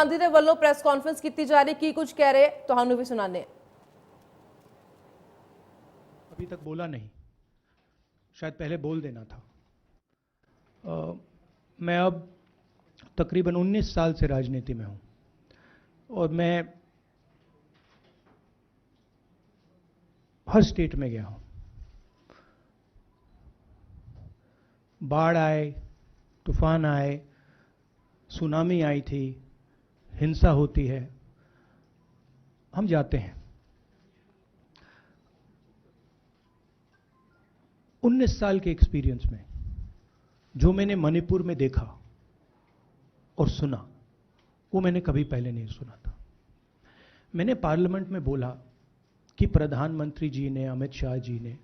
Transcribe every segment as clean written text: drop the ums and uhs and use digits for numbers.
गांधी ਦੇ ਵੱਲੋਂ press conference ਕੀਤੀ ਜਾ ਰਹੀ ਕੀ ਕੁਝ ਕਹਿ ਰਹੇ ਤੁਹਾਨੂੰ ਵੀ ਸੁਣਾਣੇ। अभी तक बोला नहीं, शायद पहले बोल देना था। मैं अब तकरीबन 19 साल से राजनीति में हूं और मैं हर स्टेट में गया हूं। बाढ़ आए, तूफान आए, सुनामी आई थी, हिंसा होती है, हम जाते हैं। 19 साल के एक्सपीरियंस में जो मैंने मणिपुर में देखा और सुना वो मैंने कभी पहले नहीं सुना था। मैंने पार्लियामेंट में बोला कि प्रधानमंत्री जी ने, अमित शाह जी ने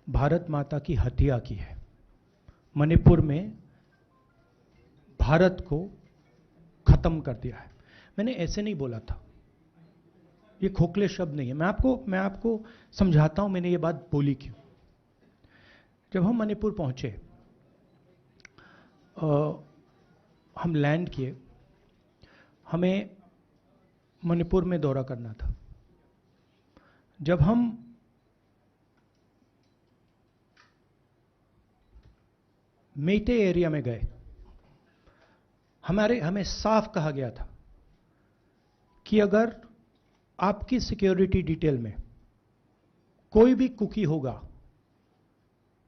भारत माता की हत्या की है, मणिपुर में भारत को खत्म कर दिया है। मैंने ऐसे नहीं बोला था, ये खोखले शब्द नहीं है। मैं आपको समझाता हूं मैंने ये बात बोली क्यों। जब हम मणिपुर पहुंचे, हम लैंड किए, हमें मणिपुर में दौरा करना था। जब हम मेटे एरिया में गए, हमें साफ कहा गया था कि अगर आपकी सिक्योरिटी डिटेल में कोई भी कुकी होगा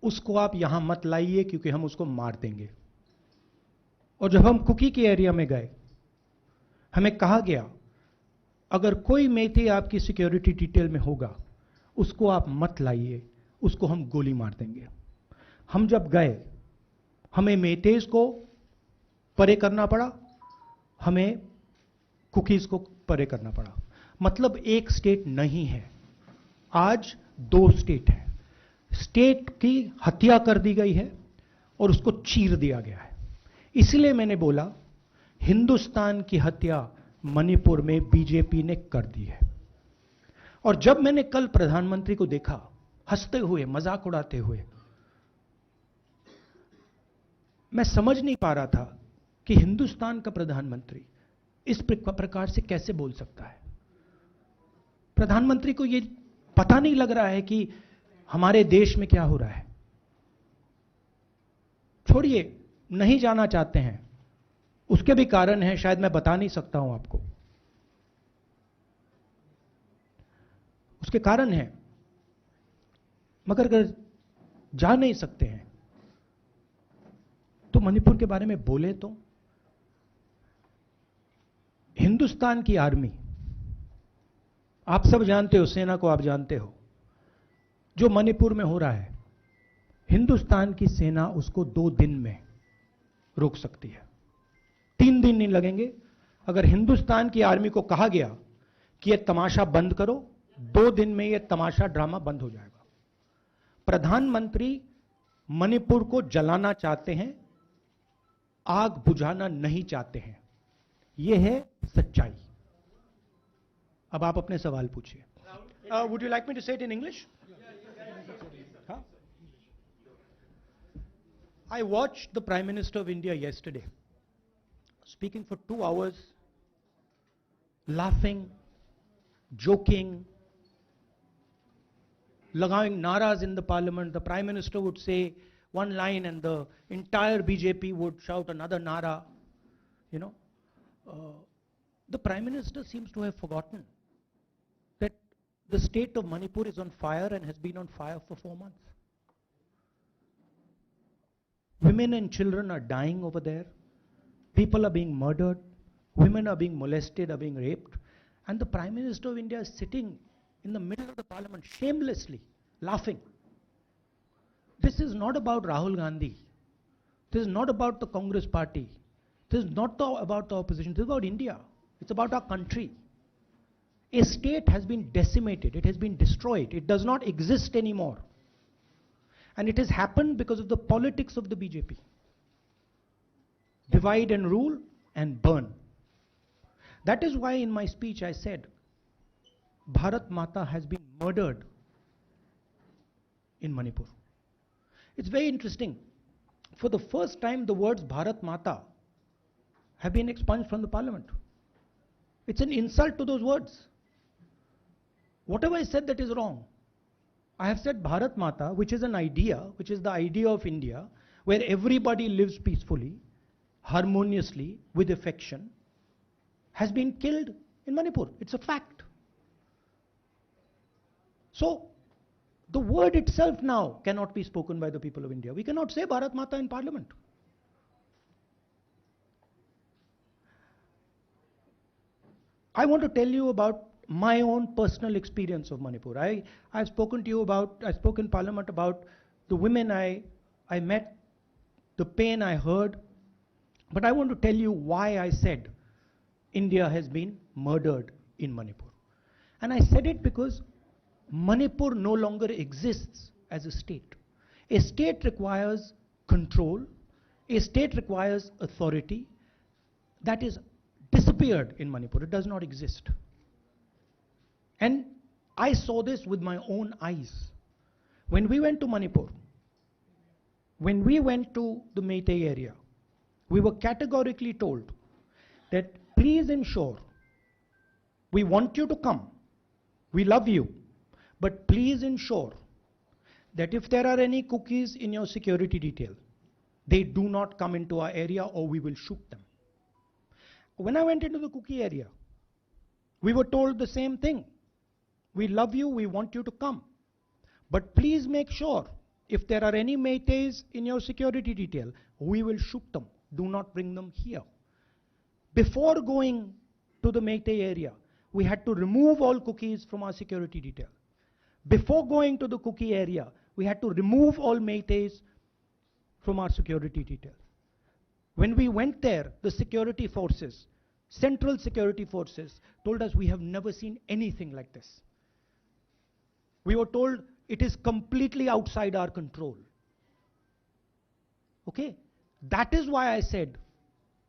उसको आप यहां मत लाइए क्योंकि हम उसको मार देंगे। और जब हम कुकी के एरिया में गए, हमें कहा गया अगर कोई मेथे आपकी सिक्योरिटी डिटेल में होगा उसको आप मत लाइए, उसको हम गोली मार देंगे। हम जब गए, हमें मेथेज को परे करना पड़ा, हमें कुकीज को परे करना पड़ा। मतलब एक स्टेट नहीं है, आज 2 स्टेट है। स्टेट की हत्या कर दी गई है और उसको चीर दिया गया है। इसलिए मैंने बोला हिंदुस्तान की हत्या मणिपुर में बीजेपी ने कर दी है। और जब मैंने कल प्रधानमंत्री को देखा हंसते हुए, मजाक उड़ाते हुए, मैं समझ नहीं पा रहा था कि हिंदुस्तान का प्रधानमंत्री इस प्रकार से कैसे बोल सकता है। प्रधानमंत्री को यह पता नहीं लग रहा है कि हमारे देश में क्या हो रहा है। छोड़िए, नहीं जाना चाहते हैं, उसके भी कारण हैं, शायद मैं बता नहीं सकता हूं आपको, उसके कारण हैं। मगर अगर जा नहीं सकते हैं तो मणिपुर के बारे में बोले तो। हिंदुस्तान की आर्मी, आप सब जानते हो, सेना को आप जानते हो, जो मणिपुर में हो रहा है, हिंदुस्तान की सेना उसको 2 दिन में रोक सकती है, 3 दिन नहीं लगेंगे। अगर हिंदुस्तान की आर्मी को कहा गया कि यह तमाशा बंद करो, 2 दिन में यह तमाशा, ड्रामा बंद हो जाएगा। प्रधानमंत्री मणिपुर को जलाना चाहते हैं, आग बुझाना नहीं चाहते हैं। यह है सच्चाई। अब आप अपने सवाल पूछिए। Would you like me to say it in English? I watched the Prime Minister of India yesterday speaking for 2 hours, laughing, joking, lagawing naras in the parliament. The Prime Minister would say one line and the entire BJP would shout another nara. You know, the Prime Minister seems to have forgotten that the state of Manipur is on fire and has been on fire for 4 months. Women and children are dying over there. People are being murdered. Women are being molested, are being raped. And the Prime Minister of India is sitting in the middle of the parliament, shamelessly laughing. This is not about Rahul Gandhi. This is not about the Congress party. This is not about the opposition. This is about India. It's about our country. A state has been decimated. It has been destroyed. It does not exist anymore. And it has happened because of the politics of the BJP. Divide and rule and burn. That is why in my speech I said, Bharat Mata has been murdered in Manipur. It's very interesting. For the first time, the words Bharat Mata have been expunged from the parliament. It's an insult to those words. Whatever I said that is wrong. I have said Bharat Mata, which is an idea, which is the idea of India, where everybody lives peacefully, harmoniously, with affection, has been killed in Manipur. It's a fact. So, the word itself now cannot be spoken by the people of India. We cannot say Bharat Mata in Parliament. I want to tell you about my own personal experience of Manipur. I've spoken to you about, I spoke in Parliament about the women I met, the pain I heard, but I want to tell you why I said India has been murdered in Manipur. And I said it because Manipur no longer exists as a state. A state requires control, a state requires authority. That is disappeared in Manipur. It does not exist. And I saw this with my own eyes. When we went to Manipur, when we went to the Meitei area, we were categorically told that please ensure, we want you to come, we love you, but please ensure that if there are any cookies in your security detail, they do not come into our area or we will shoot them. When I went into the cookie area, we were told the same thing. We love you, we want you to come. But please make sure, if there are any Meiteis in your security detail, we will shoot them. Do not bring them here. Before going to the Meitei area, we had to remove all cookies from our security detail. Before going to the cookie area, we had to remove all Meiteis from our security detail. When we went there, the security forces, central security forces, told us we have never seen anything like this. We were told it is completely outside our control. Okay? That is why I said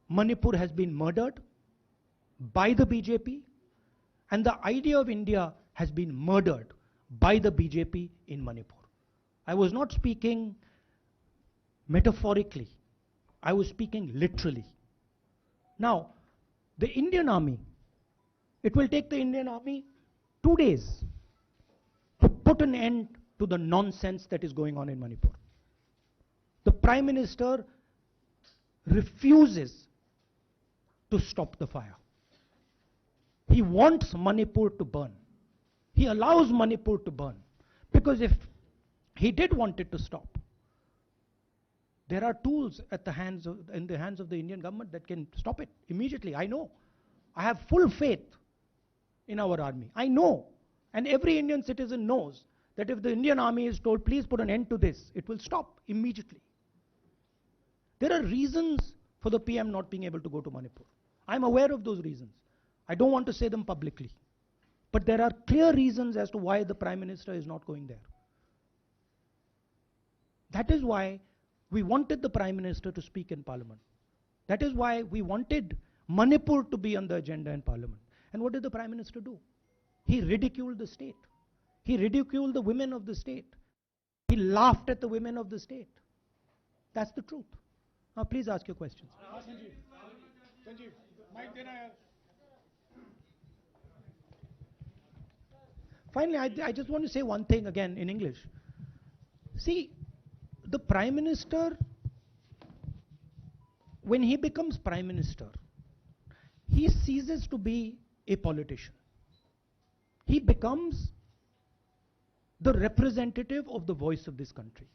Manipur has been murdered by the BJP, and the idea of India has been murdered by the BJP in Manipur. I was not speaking metaphorically. I was speaking literally. Now, the Indian army, it will take the Indian army 2 days to put an end to the nonsense that is going on in Manipur. The Prime Minister refuses to stop the fire. He wants Manipur to burn. He allows Manipur to burn. Because if he did want it to stop, there are tools in the hands of the Indian government that can stop it immediately. I know. I have full faith in our army. I know. And every Indian citizen knows that if the Indian army is told, please put an end to this, it will stop immediately. There are reasons for the PM not being able to go to Manipur. I'm aware of those reasons. I don't want to say them publicly. But there are clear reasons as to why the Prime Minister is not going there. That is why we wanted the Prime Minister to speak in Parliament. That is why we wanted Manipur to be on the agenda in Parliament. And what did the Prime Minister do? He ridiculed the state. He ridiculed the women of the state. He laughed at the women of the state. That's the truth. Now please ask your questions. Finally, I just want to say one thing again in English. See, the Prime Minister, when he becomes Prime Minister, he ceases to be a politician. He becomes the representative of the voice of this country.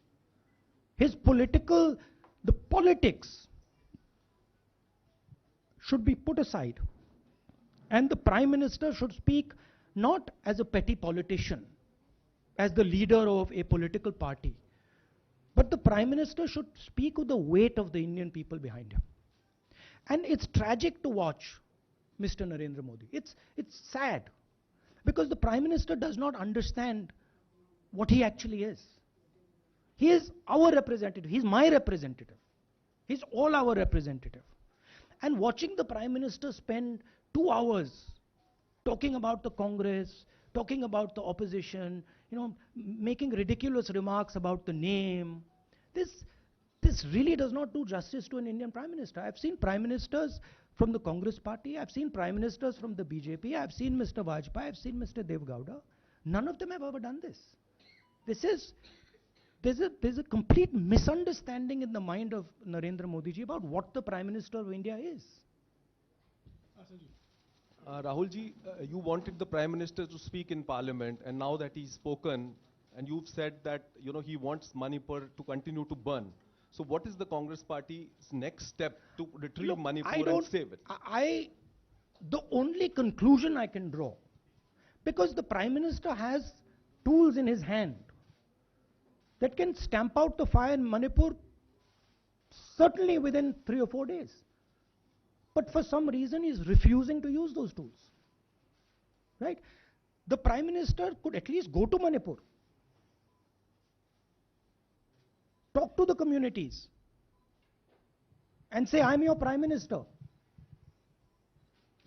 His the politics should be put aside. And the Prime Minister should speak not as a petty politician, as the leader of a political party, but the Prime Minister should speak with the weight of the Indian people behind him. And it's tragic to watch Mr. Narendra Modi. It's sad, because the Prime Minister does not understand what he actually is. He is our representative. He's my representative. He's all our representative. And watching the Prime Minister spend 2 hours talking about the Congress, talking about the opposition, making ridiculous remarks about the name, This really does not do justice to an Indian Prime Minister. I've seen Prime Ministers from the Congress Party, I've seen Prime Ministers from the BJP, I've seen Mr. Vajpayee, I've seen Mr. Dev Gowda. None of them have ever done this. There's a complete misunderstanding in the mind of Narendra Modi ji about what the Prime Minister of India is. Rahul ji, you wanted the Prime Minister to speak in Parliament, and now that he's spoken, and you've said that he wants Manipur to continue to burn. So what is the Congress Party's next step to retrieve Manipur and save it? The only conclusion I can draw, because the Prime Minister has tools in his hand that can stamp out the fire in Manipur certainly within 3 or 4 days. But for some reason he's refusing to use those tools. Right? The Prime Minister could at least go to Manipur, talk to the communities, and say, I'm your Prime Minister.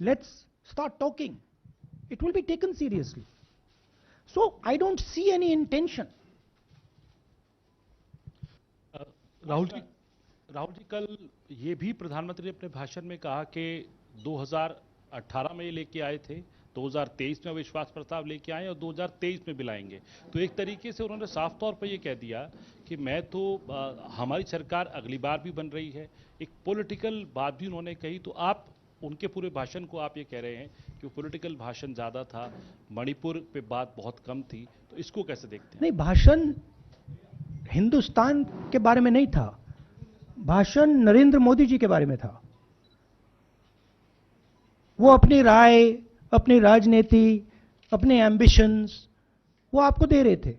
Let's start talking. It will be taken seriously. So I don't see any intention. Rahul ji कल ये भी प्रधानमंत्री ने अपने भाषण में कहा कि 2018 में ये लेके आए थे, 2023 में विश्वास प्रस्ताव लेके आए और 2023 में भी लाएंगे। तो एक तरीके से उन्होंने साफ तौर पर ये कह दिया कि मैं तो हमारी सरकार अगली बार भी बन रही है। एक पॉलिटिकल बात भी उन्होंने कही। तो आप उनके पूरे भाषण को आप ये कह रहे हैं कि वो पॉलिटिकल भाषण ज़्यादा था, मणिपुर पे बात बहुत कम थी, तो इसको कैसे देखते हैं? नहीं, भाषण हिंदुस्तान के बारे में नहीं था, भाषण नरेंद्र मोदी जी के बारे में था। वो अपनी राय, अपनी राजनीति, अपने एम्बिशंस वो आपको दे रहे थे।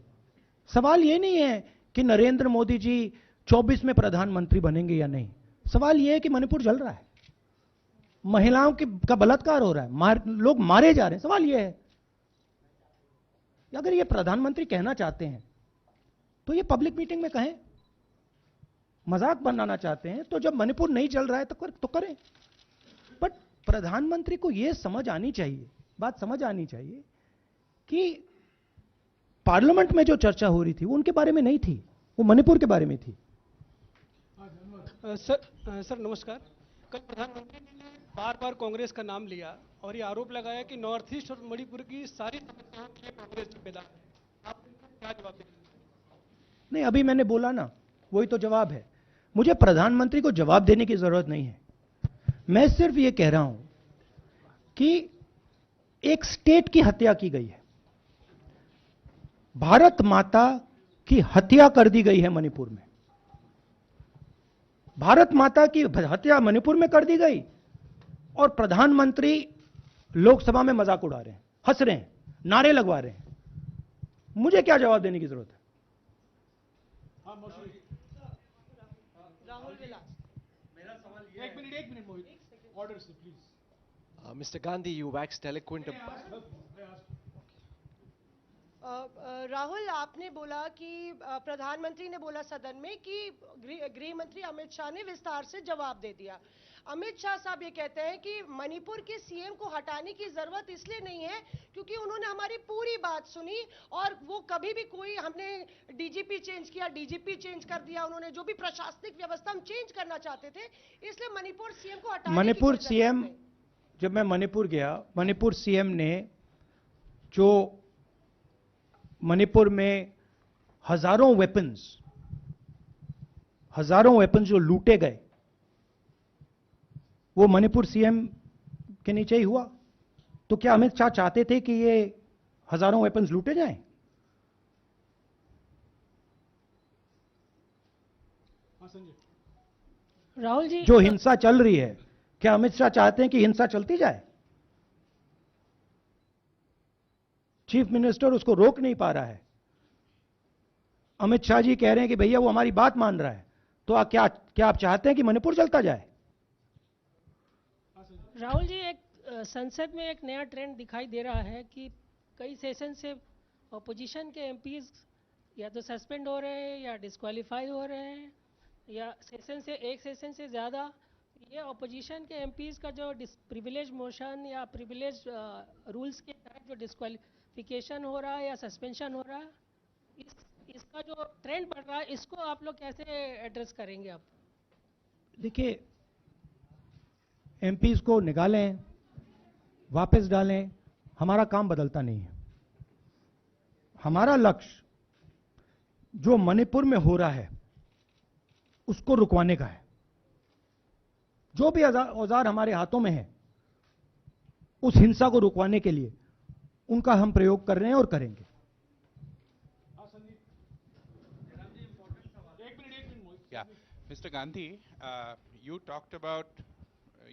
सवाल ये नहीं है कि नरेंद्र मोदी जी 24 में प्रधानमंत्री बनेंगे या नहीं। सवाल ये है कि मणिपुर जल रहा है, महिलाओं का बलात्कार हो रहा है, लोग मारे जा रहे हैं। सवाल ये है, अगर ये प्रधानमंत्री कहना चाहते हैं तो ये पब्लिक मीटिंग में कहें। मजाक बनाना चाहते हैं तो जब मणिपुर नहीं चल रहा है तो करें। बट प्रधानमंत्री को यह समझ आनी चाहिए, बात समझ आनी चाहिए कि पार्लियामेंट में जो चर्चा हो रही थी वो उनके बारे में नहीं थी, वो मणिपुर के बारे में थी। सर नमस्कार। कल प्रधानमंत्री ने बार बार कांग्रेस का नाम लिया और ये आरोप लगाया कि नॉर्थ ईस्ट और मणिपुर की सारी समस्याओं के लिए कांग्रेस जिम्मेदार है। आप क्या जवाब देंगे? नहीं, अभी मैंने बोला ना, वही तो जवाब है। मुझे प्रधानमंत्री को जवाब देने की जरूरत नहीं है। मैं सिर्फ ये कह रहा हूं कि एक स्टेट की हत्या की गई है, भारत माता की हत्या कर दी गई है मणिपुर में। भारत माता की हत्या मणिपुर में कर दी गई और प्रधानमंत्री लोकसभा में मजाक उड़ा रहे हैं, हंस रहे हैं, नारे लगवा रहे हैं। मुझे क्या जवाब देने की जरूरत है? राहुल विलास, मेरा सवाल ये एक मिनट मोहित, ऑर्डर से please. Mr. Gandhi, you waxed eloquent. Rahul, आपने बोला कि प्रधानमंत्री ने बोला सदन में कि गृह मंत्री अमित शाह ने विस्तार से जवाब दे दिया। अमित शाह साहब ये कहते हैं कि मणिपुर के सीएम को हटाने की जरूरत इसलिए नहीं है क्योंकि उन्होंने हमारी पूरी बात सुनी और वो कभी भी कोई, हमने डीजीपी चेंज किया, डीजीपी चेंज कर दिया, उन्होंने जो भी प्रशासनिक व्यवस्था हम चेंज करना चाहते थे, इसलिए मणिपुर सीएम को हटाने मणिपुर की सीएम, जब मैं मणिपुर गया, मणिपुर सीएम ने जो मणिपुर में हजारों वेपन्स जो लूटे गए, वो मणिपुर सीएम के नीचे ही हुआ। तो क्या अमित शाह चाहते थे कि ये हजारों वेपन्स लूटे जाएं? राहुल जी, जो हिंसा चल रही है, क्या अमित शाह चाहते हैं कि हिंसा चलती जाए? चीफ मिनिस्टर उसको रोक नहीं पा रहा है। अमित शाह जी कह रहे हैं कि भैया वो हमारी बात मान रहा है, तो क्या आप चाहते हैं कि मणिपुर चलता जाए? राहुल जी, एक संसद में एक नया ट्रेंड दिखाई दे रहा है कि कई सेशन से ऑपोजिशन के एमपीज या तो सस्पेंड हो रहे हैं या डिस्क्वालीफाई हो रहे हैं, या एक सेशन से ज़्यादा ये ऑपोजिशन के एमपीज का जो प्रिविलेज मोशन या प्रिविलेज रूल्स के तहत जो डिस्क्वालिफिकेशन हो रहा है या सस्पेंशन हो रहा है, इसका जो ट्रेंड बढ़ रहा है इसको आप लोग कैसे एड्रेस करेंगे आप? देखिए, एमपीज को निकालें, वापस डालें, हमारा काम बदलता नहीं है। हमारा लक्ष्य जो मणिपुर में हो रहा है उसको रुकवाने का है। जो भी औजार हमारे हाथों में है उस हिंसा को रुकवाने के लिए उनका हम प्रयोग कर रहे हैं और करेंगे। Yeah, Mr. Gandhi, you talked about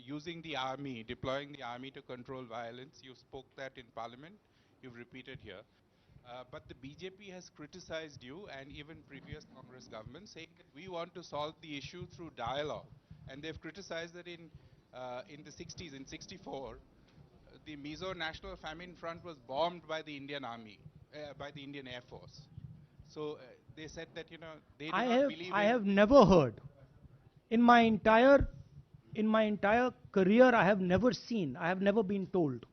using the army, deploying the army to control violence. You spoke that in Parliament. You've repeated here. But the BJP has criticized you and even previous Congress governments, saying that we want to solve the issue through dialogue. And they've criticized that in the 60s, in 64, the Mizo National Famine Front was bombed by the Indian Army, by the Indian Air Force. So they said that, they do not believe I have never heard in my entire career, I have never been told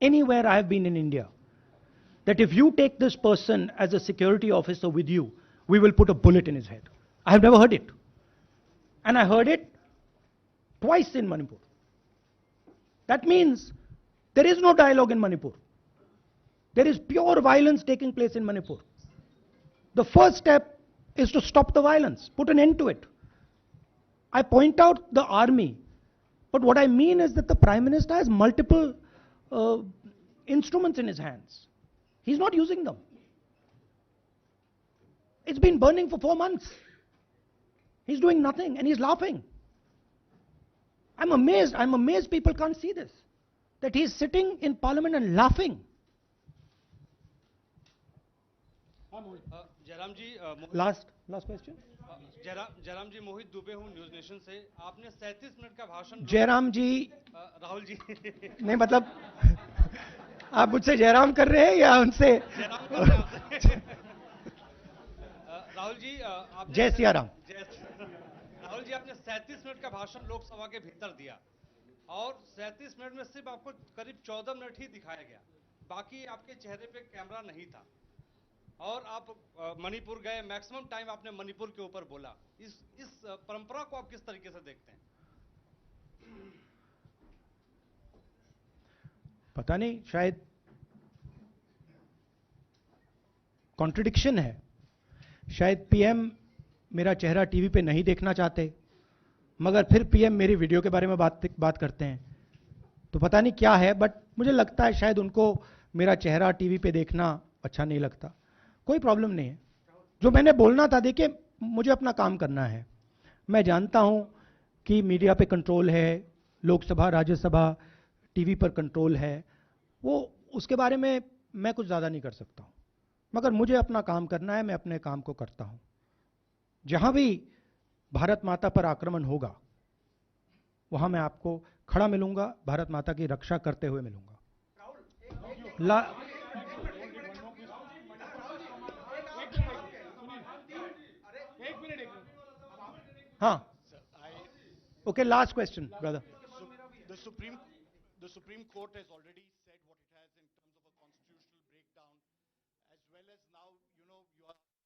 anywhere I have been in India that if you take this person as a security officer with you, we will put a bullet in his head. I have never heard it. And I heard it twice in Manipur. That means there is no dialogue in Manipur. There is pure violence taking place in Manipur. The first step is to stop the violence, put an end to it. I point out the army, but what I mean is that the Prime Minister has multiple instruments in his hands. He's not using them. It's been burning for 4 months. He's doing nothing and he's laughing. I'm amazed people can't see this. That he's sitting in Parliament and laughing. Jairam ji Last question. Jairam जी मोहित दुबे हूँ news nation से। आपने 37 minute का भाषण जयराम जी राहुल जी नहीं, मतलब आप मुझसे जयराम कर रहे हैं या उनसे? राहुल जी आपने जय सिया राम। राहुल जी आपने 37 मिनट का भाषण लोकसभा के भीतर दिया और 37 मिनट में सिर्फ आपको करीब 14 मिनट ही दिखाया गया, बाकी आपके चेहरे पे कैमरा नहीं था और आप मणिपुर गए, मैक्सिमम टाइम आपने मणिपुर के ऊपर बोला। इस परंपरा को आप किस तरीके से देखते हैं? पता नहीं, शायद कॉन्ट्रडिक्शन है। शायद पीएम मेरा चेहरा टीवी पे नहीं देखना चाहते, मगर फिर पीएम मेरी वीडियो के बारे में बात करते हैं। तो पता नहीं क्या है, बट मुझे लगता है शायद उनको मेरा चेहरा टीवी पे देखना अच्छा नहीं लगता। कोई प्रॉब्लम नहीं है। जो मैंने बोलना था, देखिए मुझे अपना काम करना है। मैं जानता हूं कि मीडिया पे कंट्रोल है, लोकसभा राज्यसभा टीवी पर कंट्रोल है, वो उसके बारे में मैं कुछ ज़्यादा नहीं कर सकता हूं, मगर मुझे अपना काम करना है, मैं अपने काम को करता हूं। जहां भी भारत माता पर आक्रमण होगा वहां मैं आपको खड़ा मिलूंगा, भारत माता की रक्षा करते हुए मिलूंगा। हाँ, okay, last question, brother. The Supreme Court has already